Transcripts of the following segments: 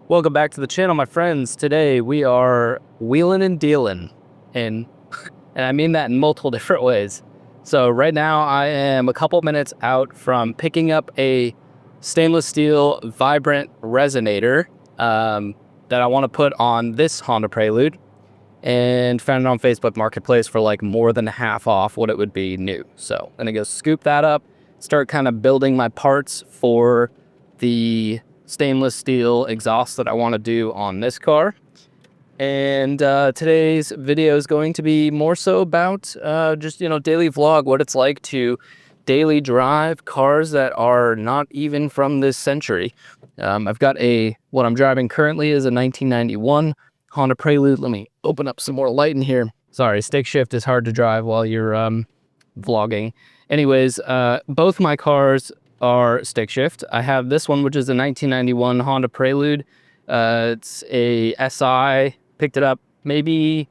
Welcome back to the channel, my friends. Today we are wheeling and dealing, and I mean that in multiple different ways. So right now I am a couple minutes out from picking up a stainless steel vibrant resonator that I want to put on this Honda Prelude, and found it on Facebook Marketplace for like more than half off what it would be new. So I'm gonna go scoop that up, start kind of building my parts for the stainless steel exhaust that I want to do on this car. And today's video is going to be more so about just, daily vlog, what it's like to daily drive cars that are not even from this century. I've got what I'm driving currently is a 1991 Honda Prelude. Let me open up some more light in here. Sorry, stick shift is hard to drive while you're vlogging. Anyways, both my cars are stick shift. I have this one, which is a 1991 Honda Prelude. It's a SI. Picked it up maybe,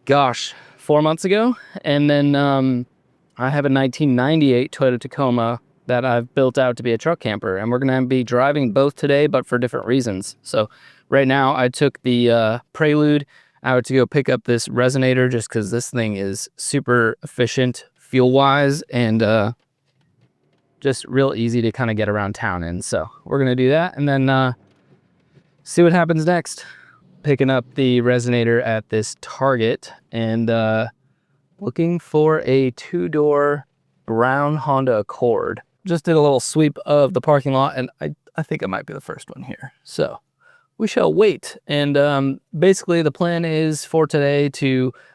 4 months ago. And then I have a 1998 Toyota Tacoma that I've built out to be a truck camper. And we're going to be driving both today, but for different reasons. So right now I took the Prelude out to go pick up this resonator just because this thing is super efficient fuel-wise and just real easy to kind of get around town in. So we're going to do that and then see what happens next. Picking up the resonator at this Target and looking for a two-door brown Honda Accord. Just did a little sweep of the parking lot, and I think it might be the first one here. So we shall wait. And basically the plan is for today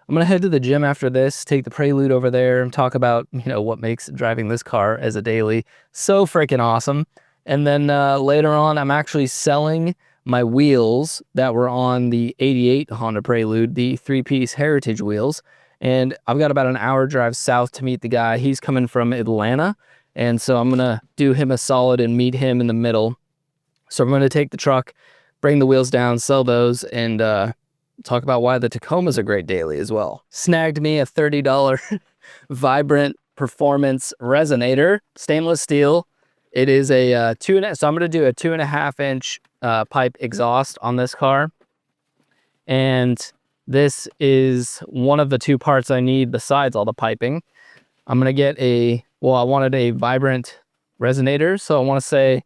I'm going to head to the gym after this, take the Prelude over there and talk about, what makes driving this car as a daily so freaking awesome. And then later on, I'm actually selling my wheels that were on the 88 Honda Prelude, the 3-piece heritage wheels. And I've got about an hour drive south to meet the guy. He's coming from Atlanta. And so I'm going to do him a solid and meet him in the middle. So I'm going to take the truck, bring the wheels down, sell those, and talk about why the Tacoma's a great daily as well. Snagged me a $30 vibrant performance resonator, stainless steel. It is a so I'm going to do a 2.5-inch pipe exhaust on this car. And this is one of the two parts I need besides all the piping. I'm going to get I wanted a vibrant resonator. So I want to say,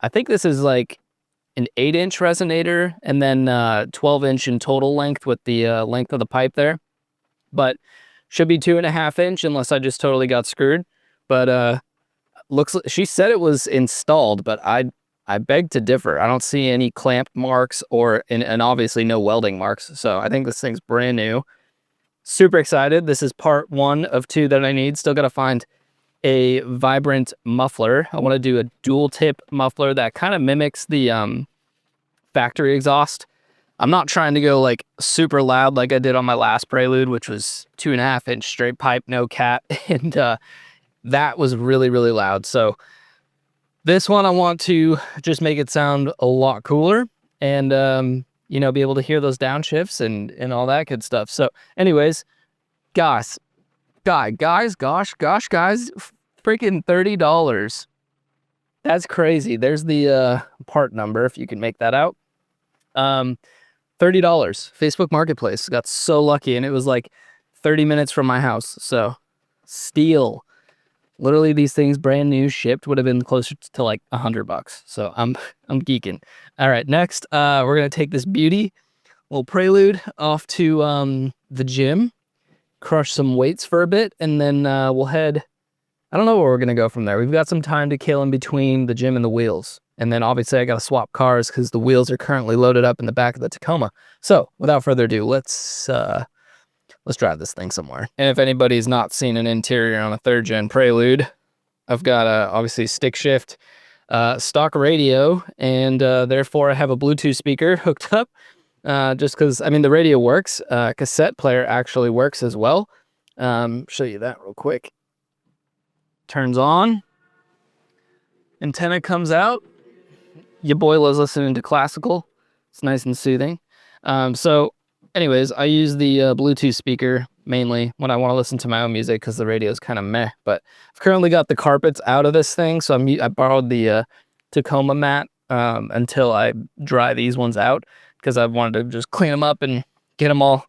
I think this is like an 8-inch resonator and then 12-inch in total length with the length of the pipe there. But should be 2.5-inch unless I just totally got screwed. But she said it was installed, but I beg to differ. I don't see any clamp marks and obviously no welding marks. So I think this thing's brand new. Super excited. This is part 1 of 2 that I need. Still got to find a vibrant muffler. I want to do a dual tip muffler that kind of mimics the factory exhaust. I'm not trying to go like super loud like I did on my last Prelude, which was 2.5-inch straight pipe, no cat. And that was really, really loud. So this one, I want to just make it sound a lot cooler and, be able to hear those downshifts and all that good stuff. So anyways, guys, freaking $30. That's crazy. There's the part number, if you can make that out. $30. Facebook Marketplace. Got so lucky, and it was like 30 minutes from my house. So steal. Literally, these things brand new shipped would have been closer to like $100. So I'm geeking. All right, next we're gonna take this beauty little Prelude off to the gym, crush some weights for a bit, and then we'll head. I don't know where we're gonna go from there. We've got some time to kill in between the gym and the wheels, and then obviously I gotta swap cars because the wheels are currently loaded up in the back of the Tacoma. So without further ado, let's drive this thing somewhere. And if anybody's not seen an interior on a 3rd gen Prelude, I've got obviously stick shift, stock radio, and therefore I have a Bluetooth speaker hooked up. Just because, the radio works. Cassette player actually works as well. Show you that real quick. Turns on. Antenna comes out. Your boy loves listening to classical. It's nice and soothing. So anyways, I use the Bluetooth speaker mainly when I want to listen to my own music because the radio is kind of meh. But I've currently got the carpets out of this thing, so I borrowed the Tacoma mat until I dry these ones out, because I wanted to just clean them up and get them all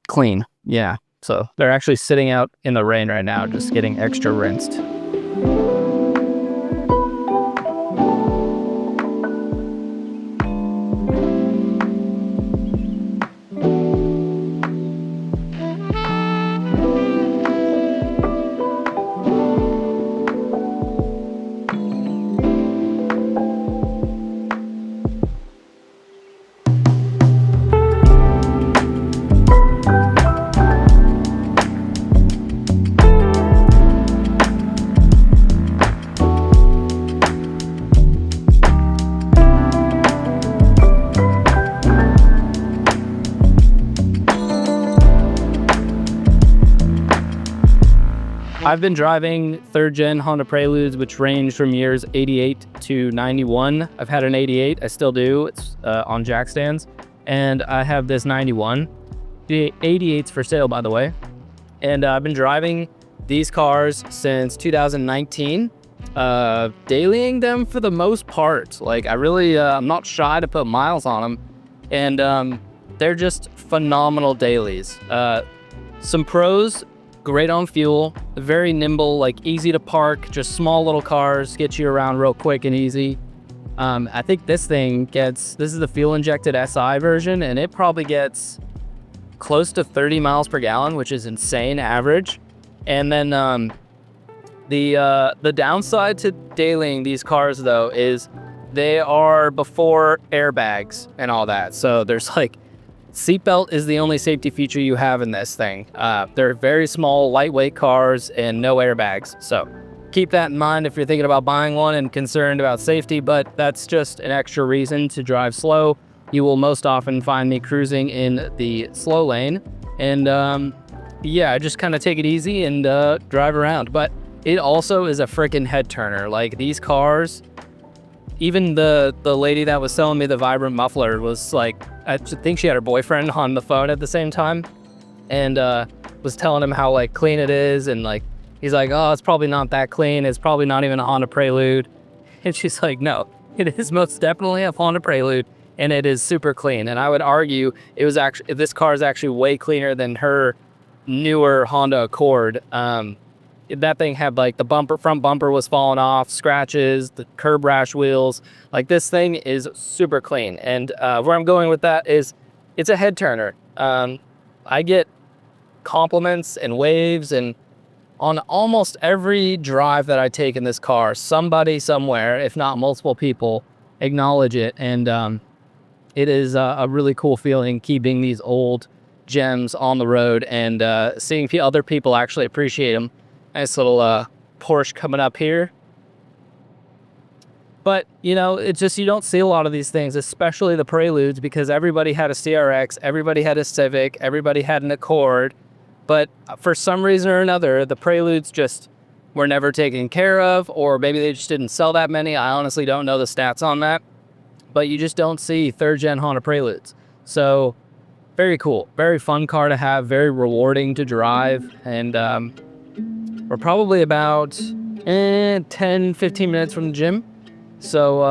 clean. Yeah, so they're actually sitting out in the rain right now, just getting extra rinsed. I've been driving third gen Honda Preludes, which range from years 88 to 91. I've had an 88, I still do. It's on jack stands. And I have this 91. The 88's for sale, by the way. And I've been driving these cars since 2019, dailying them for the most part. Like, I really, I'm not shy to put miles on them. And they're just phenomenal dailies. Some pros: great on fuel, very nimble, like easy to park, just small little cars, get you around real quick and easy. I think this is the fuel injected SI version, and it probably gets close to 30 miles per gallon, which is insane average. And then the downside to dailying these cars though is they are before airbags and all that. So there's like, seatbelt is the only safety feature you have in this thing. They're very small, lightweight cars and no airbags. So keep that in mind if you're thinking about buying one and concerned about safety, but that's just an extra reason to drive slow. You will most often find me cruising in the slow lane. And yeah, just kind of take it easy and drive around. But it also is a freaking head turner. Like, these cars, even the lady that was selling me the vibrant muffler was like, I think she had her boyfriend on the phone at the same time, and was telling him how like clean it is, and like he's like, oh, it's probably not that clean, it's probably not even a Honda Prelude. And she's like, no, it is most definitely a Honda Prelude, and it is super clean. And I would argue this car is actually way cleaner than her newer Honda Accord. That thing had like the front bumper was falling off, scratches, the curb rash wheels. Like, this thing is super clean. And where I'm going with that is it's a head turner. I get compliments and waves, and on almost every drive that I take in this car, somebody somewhere, if not multiple people, acknowledge it. And it is a really cool feeling keeping these old gems on the road and seeing other people actually appreciate them. Nice little Porsche coming up here. But, you know, it's just, you don't see a lot of these things, especially the Preludes, because everybody had a CRX, everybody had a Civic, everybody had an Accord. But for some reason or another, the Preludes just were never taken care of, or maybe they just didn't sell that many. I honestly don't know the stats on that. But you just don't see third-gen Honda Preludes. So, very cool. Very fun car to have, very rewarding to drive. And we're probably about 10, 15 minutes from the gym. So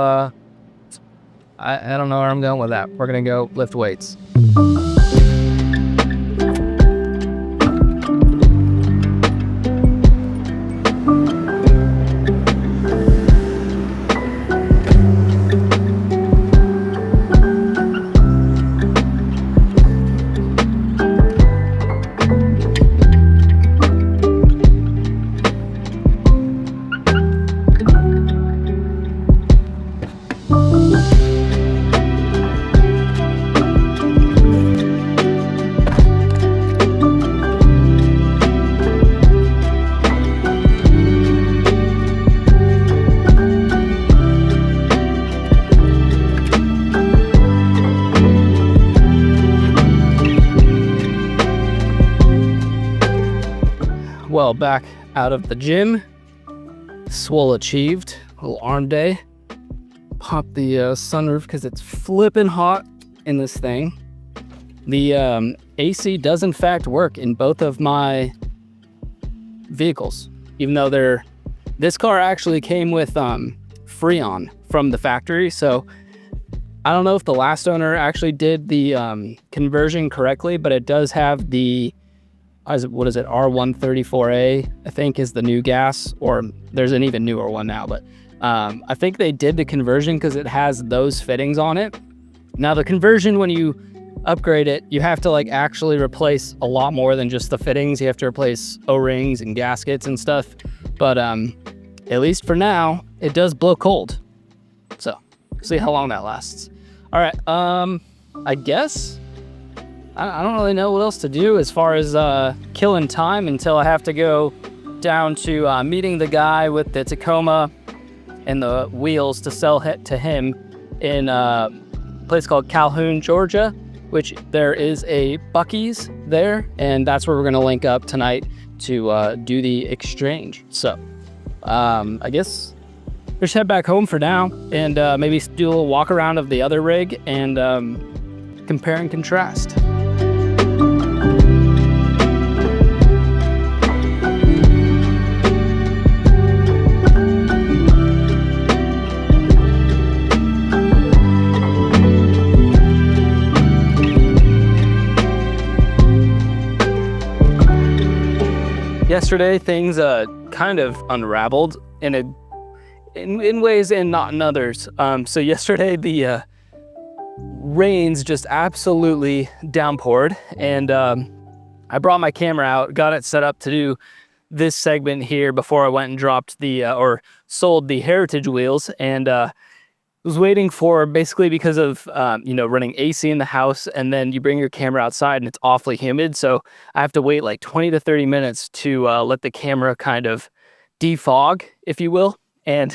I don't know where I'm going with that. We're going to go lift weights. Well, back out of the gym. Swole achieved. A little arm day. Pop the sunroof because it's flipping hot in this thing. The AC does in fact work in both of my vehicles, even though this car actually came with Freon from the factory. So I don't know if the last owner actually did the conversion correctly, but it does have the, what is it, R134A, I think is the new gas, or there's an even newer one now, but I think they did the conversion because it has those fittings on it. Now the conversion, when you upgrade it, you have to like actually replace a lot more than just the fittings. You have to replace O-rings and gaskets and stuff, but at least for now, it does blow cold. So see how long that lasts. All right, I guess I don't really know what else to do as far as killing time until I have to go down to meeting the guy with the Tacoma and the wheels to sell it to him in a place called Calhoun, Georgia, which there is a Buc-ee's there, and that's where we're gonna link up tonight to do the exchange. So I guess just head back home for now and maybe do a little walk around of the other rig and compare and contrast. Yesterday, things kind of unraveled in ways and not in others. So yesterday, the rains just absolutely downpoured, and I brought my camera out, got it set up to do this segment here before I went and dropped the or sold the Heritage wheels, and was waiting for, basically because of running AC in the house, and then you bring your camera outside and it's awfully humid, so I have to wait like 20 to 30 minutes to let the camera kind of defog, if you will. And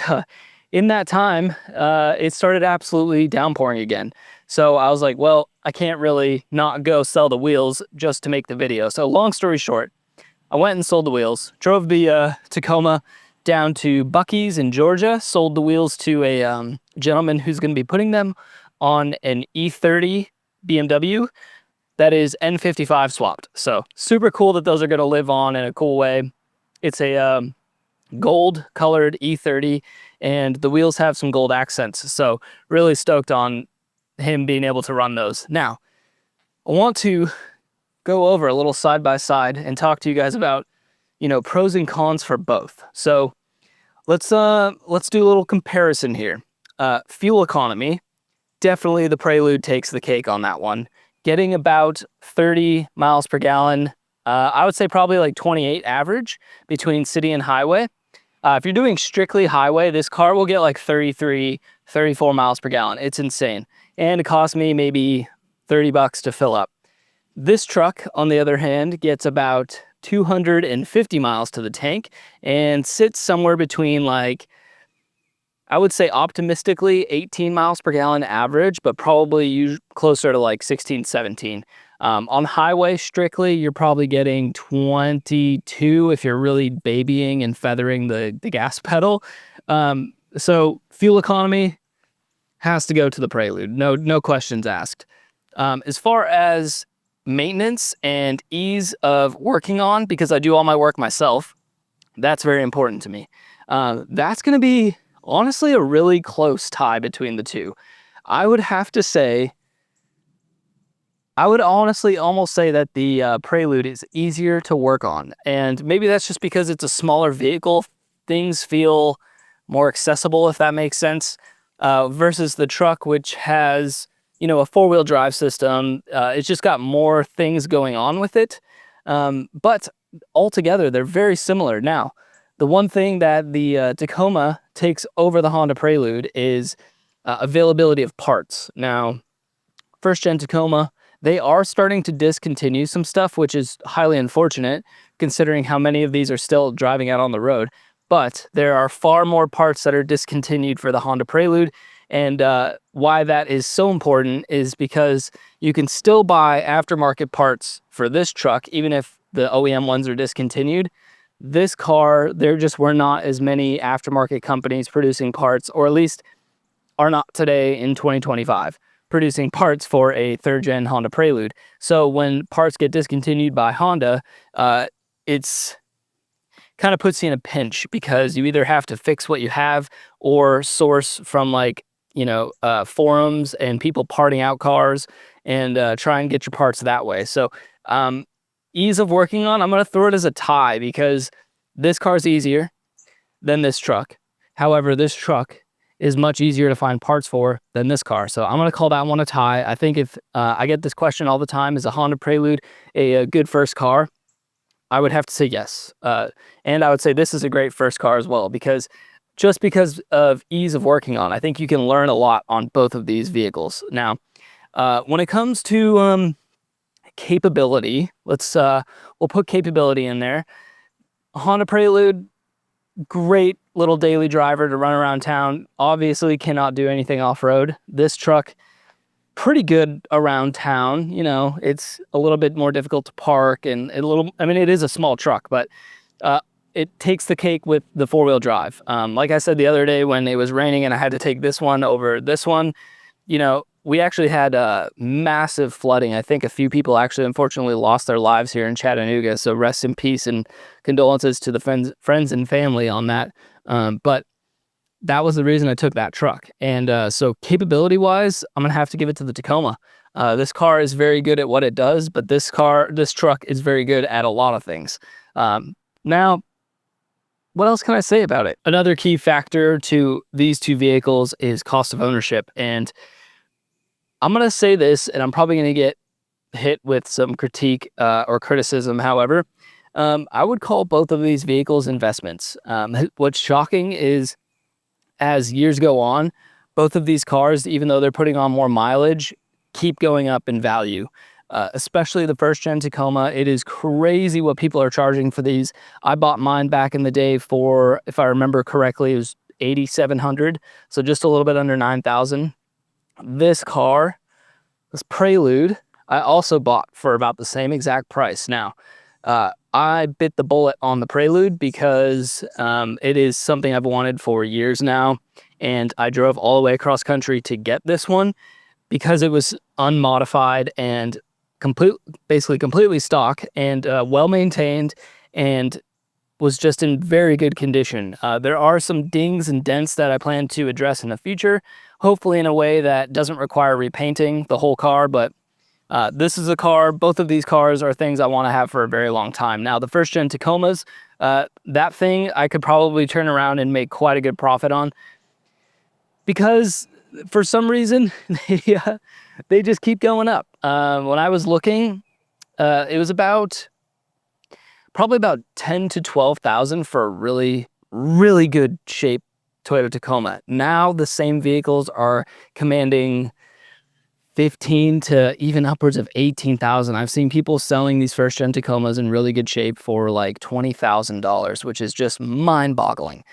in that time, it started absolutely downpouring again. So I was like, well, I can't really not go sell the wheels just to make the video. So long story short, I went and sold the wheels, drove the Tacoma down to Buc-ee's in Georgia, sold the wheels to a gentleman who's going to be putting them on an E30 BMW that is N55 swapped. So super cool that those are going to live on in a cool way. It's a gold colored E30, and the wheels have some gold accents. So really stoked on him being able to run those. Now, I want to go over a little side by side and talk to you guys about, pros and cons for both. So let's do a little comparison here. Fuel economy, definitely the Prelude takes the cake on that one. Getting about 30 miles per gallon, I would say probably like 28 average between city and highway. If you're doing strictly highway, this car will get like 33, 34 miles per gallon. It's insane. And it cost me maybe $30 to fill up. This truck, on the other hand, gets about 250 miles to the tank and sits somewhere between, like, I would say optimistically 18 miles per gallon average, but probably closer to like 16, 17. On highway strictly, you're probably getting 22 if you're really babying and feathering the gas pedal. So fuel economy has to go to the Prelude. No questions asked. As far as maintenance and ease of working on, because I do all my work myself, that's very important to me. That's going to be honestly a really close tie between the two. I would honestly almost say that the Prelude is easier to work on, and maybe that's just because it's a smaller vehicle. Things feel more accessible, if that makes sense, versus the truck, which has a four-wheel drive system. It's just got more things going on with it. But altogether, they're very similar. Now, the one thing that the Tacoma takes over the Honda Prelude is availability of parts. Now, first-gen Tacoma, they are starting to discontinue some stuff, which is highly unfortunate, considering how many of these are still driving out on the road. But there are far more parts that are discontinued for the Honda Prelude. And why that is so important is because you can still buy aftermarket parts for this truck, even if the OEM ones are discontinued. This car, there just were not as many aftermarket companies producing parts, or at least are not today in 2025, producing parts for a third-gen Honda Prelude. So when parts get discontinued by Honda, it's kind of puts you in a pinch because you either have to fix what you have or source from like, forums and people parting out cars and try and get your parts that way. So ease of working on, I'm going to throw it as a tie because this car's easier than this truck. However, this truck is much easier to find parts for than this car. So I'm going to call that one a tie. I think if I get this question all the time, is a Honda Prelude a good first car? I would have to say yes. And I would say this is a great first car as well, because of ease of working on. I think you can learn a lot on both of these vehicles. Now, when it comes to capability, we'll put capability in there. Honda Prelude, great little daily driver to run around town. Obviously cannot do anything off-road. This truck, pretty good around town. It's a little bit more difficult to park and it is a small truck, but it takes the cake with the four-wheel drive. Like I said the other day when it was raining and I had to take this one over this one, we actually had massive flooding. I think a few people actually unfortunately lost their lives here in Chattanooga. So rest in peace and condolences to the friends and family on that. But that was the reason I took that truck. And so capability wise, I'm going to have to give it to the Tacoma. This car is very good at what it does, but this truck is very good at a lot of things. Now, what else can I say about it? Another key factor to these two vehicles is cost of ownership. And I'm going to say this, and I'm probably going to get hit with some critique or criticism. However, I would call both of these vehicles investments. What's shocking is as years go on, both of these cars, even though they're putting on more mileage, keep going up in value. Especially the first gen Tacoma. It is crazy what people are charging for these. I bought mine back in the day for, if I remember correctly, it was $8,700. So just a little bit under $9,000. This car, this Prelude, I also bought for about the same exact price. Now, I bit the bullet on the Prelude because it is something I've wanted for years now. And I drove all the way across country to get this one because it was unmodified and basically completely stock and well-maintained and was just in very good condition. There are some dings and dents that I plan to address in the future, hopefully in a way that doesn't require repainting the whole car, but this is a car, both of these cars are things I want to have for a very long time. Now, the first gen Tacomas, that thing I could probably turn around and make quite a good profit on because for some reason, they just keep going up. When I was looking, it was probably about 10 to 12,000 for a really, really good shape Toyota Tacoma. Now the same vehicles are commanding 15 to even upwards of 18,000. I've seen people selling these first gen Tacomas in really good shape for like $20,000, which is just mind boggling.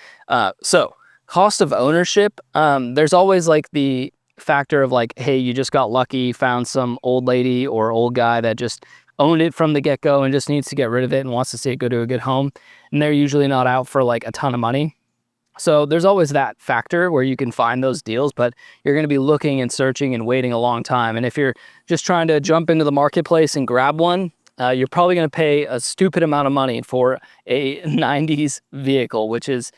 So cost of ownership, there's always like the factor of like, hey, you just got lucky, found some old lady or old guy that just owned it from the get-go and just needs to get rid of it and wants to see it go to a good home. And they're usually not out for like a ton of money. So there's always that factor where you can find those deals, but you're going to be looking and searching and waiting a long time. And if you're just trying to jump into the marketplace and grab one, you're probably going to pay a stupid amount of money for a 90s vehicle, which is,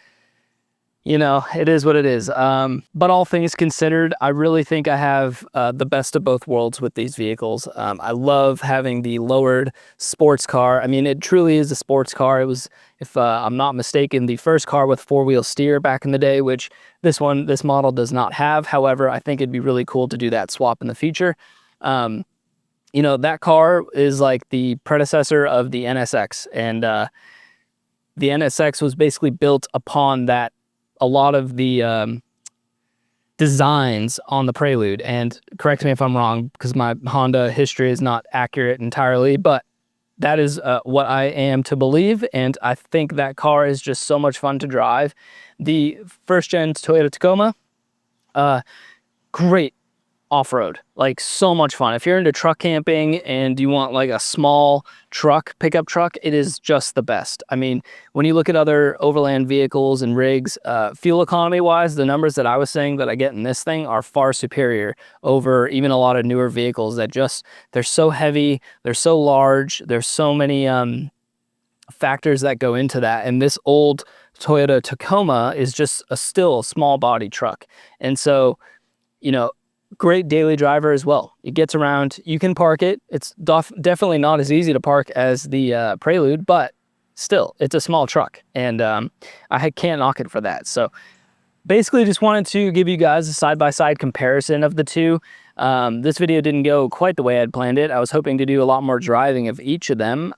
it is what it is. But all things considered, I really think I have the best of both worlds with these vehicles. I love having the lowered sports car. I mean, it truly is a sports car. It was, if I'm not mistaken, the first car with four-wheel steer back in the day, which this model does not have. However, I think it'd be really cool to do that swap in the future. That car is like the predecessor of the NSX, and the NSX was basically built upon that. A lot of the designs on the Prelude, and correct me if I'm wrong because my Honda history is not accurate entirely, but that is what I am to believe, and I think that car is just so much fun to drive. The first gen Toyota Tacoma, great off-road, like so much fun. If you're into truck camping and you want like a small pickup truck, it is just the best. I mean, when you look at other overland vehicles and rigs, fuel economy wise, the numbers that I was saying that I get in this thing are far superior over even a lot of newer vehicles that they're so heavy, they're so large, there's so many factors that go into that. And this old Toyota Tacoma is just still a small body truck. And so, you know, great daily driver as well. It gets around, you can park it. It's definitely not as easy to park as the Prelude, but still, it's a small truck, and I can't knock it for that. So basically just wanted to give you guys a side-by-side comparison of the two. This video didn't go quite the way I'd planned it. I was hoping to do a lot more driving of each of them,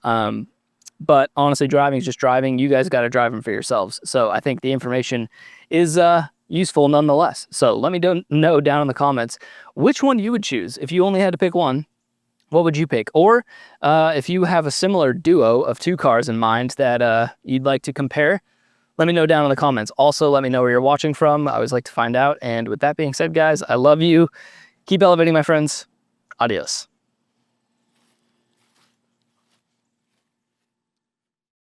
but honestly, driving is just driving. You guys got to drive them for yourselves. So I think the information is useful nonetheless. So let me know down in the comments which one you would choose. If you only had to pick one, what would you pick? Or if you have a similar duo of two cars in mind that you'd like to compare, let me know down in the comments. Also, let me know where you're watching from. I always like to find out. And with that being said, guys, I love you. Keep elevating, my friends. Adios.